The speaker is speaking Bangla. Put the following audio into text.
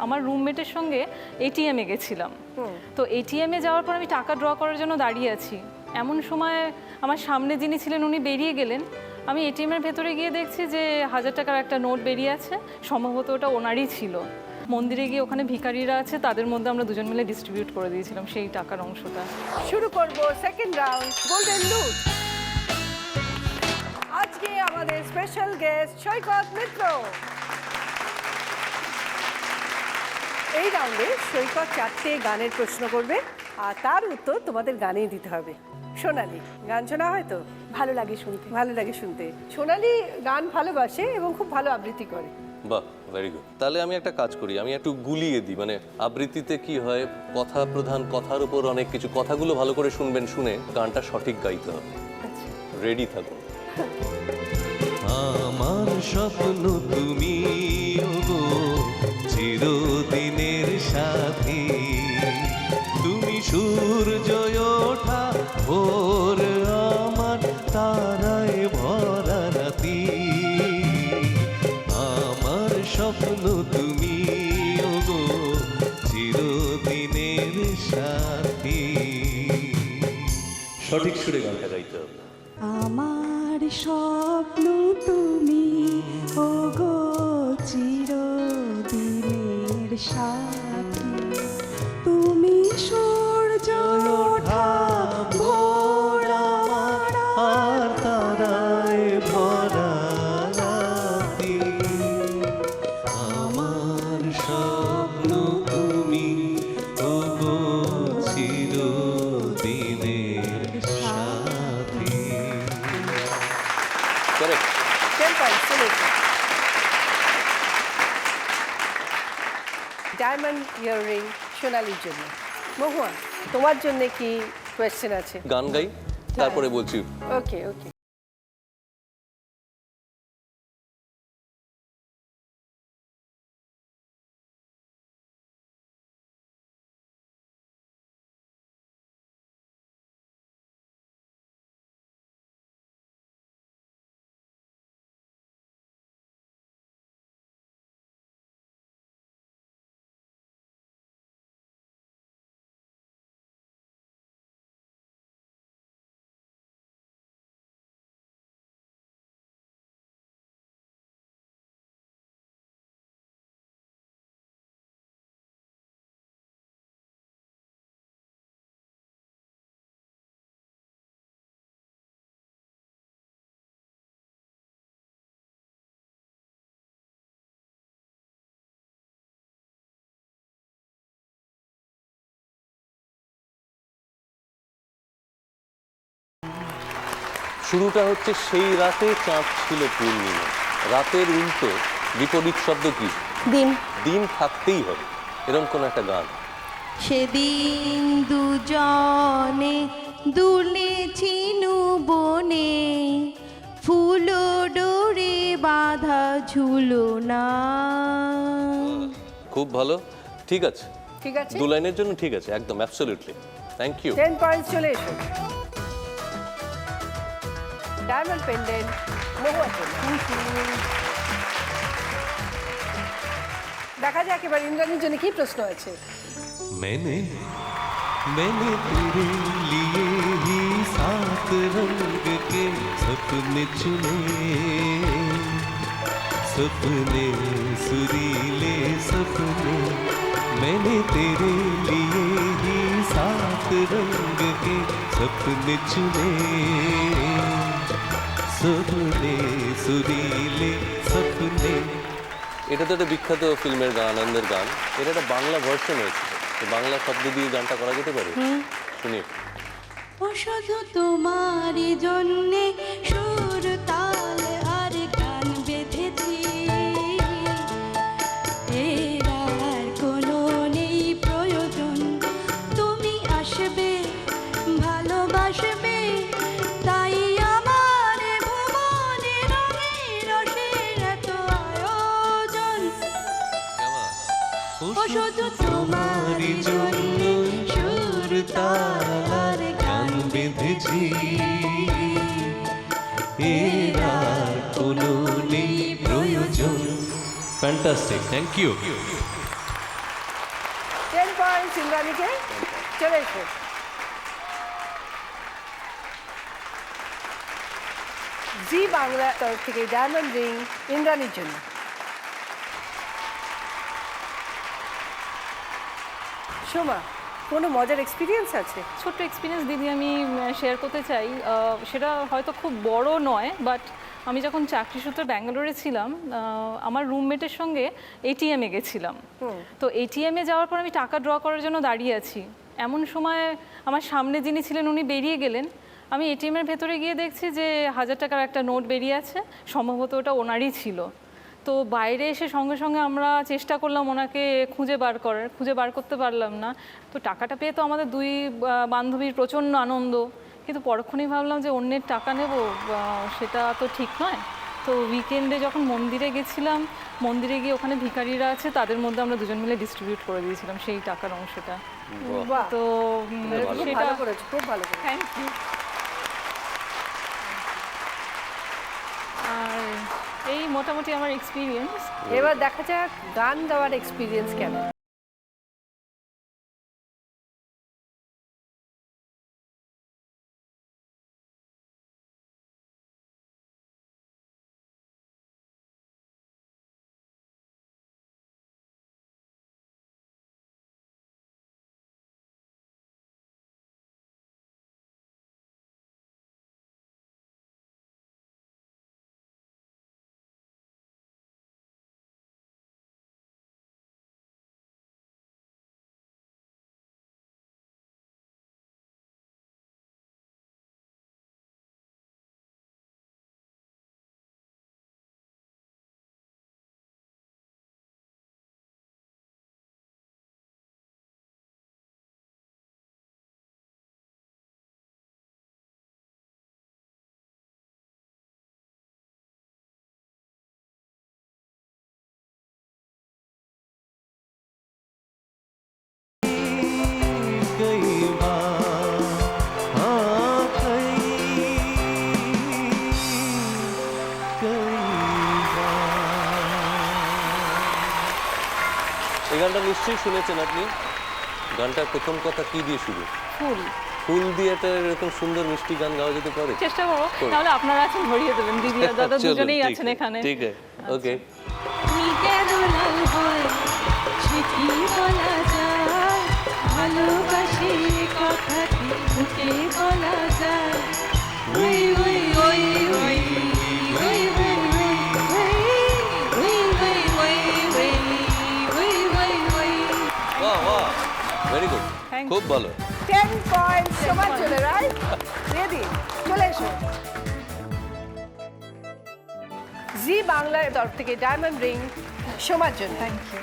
আমার রুমমেটের সঙ্গে এটিএমে গেছিলাম। তো এটিএমে যাওয়ার পর আমি টাকা ড্র করার জন্য দাঁড়িয়ে আছি, এমন সময় আমার সামনে যিনি ছিলেন উনি বেরিয়ে গেলেন। আমি এটিএমের ভেতরে গিয়ে দেখছি যে 1000 টাকার একটা নোট বেরিয়ে আছে, সম্ভবত ওটা ওনারই ছিল। মন্দিরে গিয়ে ওখানে ভিখারিরা আছে, তাদের মধ্যে আমরা দুজন মিলে ডিস্ট্রিবিউট করে দিয়েছিলাম সেই টাকার অংশটা। শুরু করব সেকেন্ড রাউন্ড, গোল্ডেন লুট। আজকে আমাদের স্পেশাল গেস্ট সৈকত মিত্র। এই রাউন্ডে সৈকত 4টে গানের প্রশ্ন করবে আর তার উত্তর তোমাদের গানেই দিতে হবে। সোনালি, গান শোনা হয় তো? ভালো লাগে শুনতে। ভালো লাগে শুনতে। সোনালি গান ভালোবাসে এবং খুব ভালো আবৃত্তি করে। বাহ, ভেরি গুড। তাহলে আমি একটা কাজ করি, আমি একটু গুলিয়ে দিই। মানে আবৃত্তিতে কি হয়, কথা প্রধান, কথার উপর অনেক কিছু, কথাগুলো ভালো করে শুনবেন, শুনে গানটা সঠিক গাইতে হবে। রেডি থাকুন। আমার স্বপ্ন তুমি ওগো চিরদিনের সাথী, তুমি সূর্য ওঠা ভোর, আমার তারায় ভরা রাতি। আমার স্বপ্ন তুমি ওগো চিরদিনের সাথী। সঠিক সুরে গানটা গাইতে হবে। আমার স্বপ্ন তুমি ওগো চিরদিনের সাথী, তুমি সূর্য ওঠা ভোর, আমার আর তারায় ভরা রাতি। আমার স্বপ্ন তুমি ওগো চিরদিনের সাথী। কারেক্ট। 10 পয়েন্টস চলে এসো। ডায়মন্ড ইয়াররিং সোনালির জন্য। মহুয়া, তোমার জন্য কি কোয়েশ্চেন আছে? গান গাই, তারপরে বলছি। ওকে ওকে। শুরুটা হচ্ছে সেই রাতে চাঁদ ছিল পূর্ণিমা। রাতের উল্টো বিপরীত শব্দ কি? দিন। দিন থাকতেই হবে, এরকম কোন একটা গান। সেদিন দুজনে দুলেছি বনে, ফুল ডোরে বাঁধা ঝুলো না। খুব ভালো, ঠিক আছে। ঠিক আছে, 2 লাইনের জন্য ঠিক আছে, একদম অ্যাবসলিউটলি। Thank you. 10 পয়েন্টস চলে এসো। ডায়মন্ড পেন্ডেন্ট মহুয়ার জন্য। দেখা যাক এবার ইন্দ্রাণীর জন্য কি প্রশ্ন আছে। मैंने तेरे लिए ही 7 रंग के सपने चुने, सपने सुरीले सपने। मैंने तेरे लिए ही 7 रंग के सपने चुने, सपने सुरीले सपने। এটা তো একটা বিখ্যাত ফিল্মের গান, আনন্দের গান। এটা একটা বাংলা ভার্সন হয়েছে, তো বাংলা শব্দ দিয়ে গানটা করা যেতে পারে? শুনি। শুধু তোমার জন্যে সুর তাল আর গান বেঁধেছি, এর আর কোনো নেই প্রয়োজন। তুমি আসবে, ভালোবাসবে, তাই আমার ভুবনে রঙে রসের এত আয়োজন। শুধু তোমার জন্য সুর তাল আর গান বেঁধেছি, এর আর কোনো নেই প্রয়োজন। Fantastic, thank you. পয়েন্টস ইন্দ্রাণীকে। চলে এসো। জি বাংলা তরফ থেকে ডায়মন্ড রিং ইন্দ্রাণীর জন্য। সোমা, কোনো মজার এক্সপিরিয়েন্স আছে? ছোট্ট এক্সপিরিয়েন্স দিদি আমি শেয়ার করতে চাই। সেটা হয়তো খুব বড় নয়, বাট আমি যখন চাকরি সূত্রে ব্যাঙ্গালোরে ছিলাম, আমার রুমমেটের সঙ্গে এটিএমে গেছিলাম। তো এটিএমে যাওয়ার পর আমি টাকা ড্র করার জন্য দাঁড়িয়ে আছি, এমন সময় আমার সামনে যিনি ছিলেন উনি বেরিয়ে গেলেন। আমি এটিএমের ভেতরে গিয়ে দেখছি যে 1000 টাকার একটা নোট বেরিয়ে আছে, সম্ভবত ওটা ওনারই ছিল। তো বাইরে এসে সঙ্গে সঙ্গে আমরা চেষ্টা করলাম ওনাকে খুঁজে বার করতে পারলাম না। তো টাকাটা পেয়ে তো আমাদের দুই বান্ধবীর প্রচণ্ড আনন্দ, কিন্তু পরক্ষণেই ভাবলাম যে অন্যের টাকা নেব, সেটা তো ঠিক নয়। তো উইকেন্ডে যখন মন্দিরে গেছিলাম, মন্দিরে গিয়ে ওখানে ভিখারিরা আছে, তাদের মধ্যে আমরা দুজন মিলে ডিস্ট্রিবিউট করে দিয়েছিলাম সেই টাকার অংশটা। বাহ, তো খুব সেটা ভালো করেছো, খুব ভালো করেছো। Thank you. আর এই মোটামুটি আমার এক্সপিরিয়েন্স। এবার দেখা যাক গান গাওয়ার এক্সপিরিয়েন্স কেমন। कई बार, हाँ कई এই গানটা নিশ্চয়ই শুনেছেন আপনি। গানটার প্রথম কথা কি দিয়ে শুরু? ফুল। ফুল দিয়ে একটা এরকম সুন্দর মিষ্টি গান গাওয়া যেতে পারে? চেষ্টা করবো, করুন। তাহলে আপনারা আছেন ধরিয়ে দেবেন, দিদি আর দাদা চলুন, দুজনেই ঠিক আছেন আছে, এখানে। ঠিক আছে, ওকে। ফুল কেন লাল হয় সে কি বলা যায়, ভালোবাসি কথাটি মুখে বলা যায়। ওই ওই ওই ওই ওই ওই ওই ওই ওই ওই ওই ওই ওই। বাহ বাহ, ভেরি গুড, Thank খুব ভালো। 10 পয়েন্টস সোমার জন্য, রাইট? রেডি? চলে এসো। জি বাংলার তরফ থেকে ডায়মন্ড রিং সোমার জন্য। Thank you.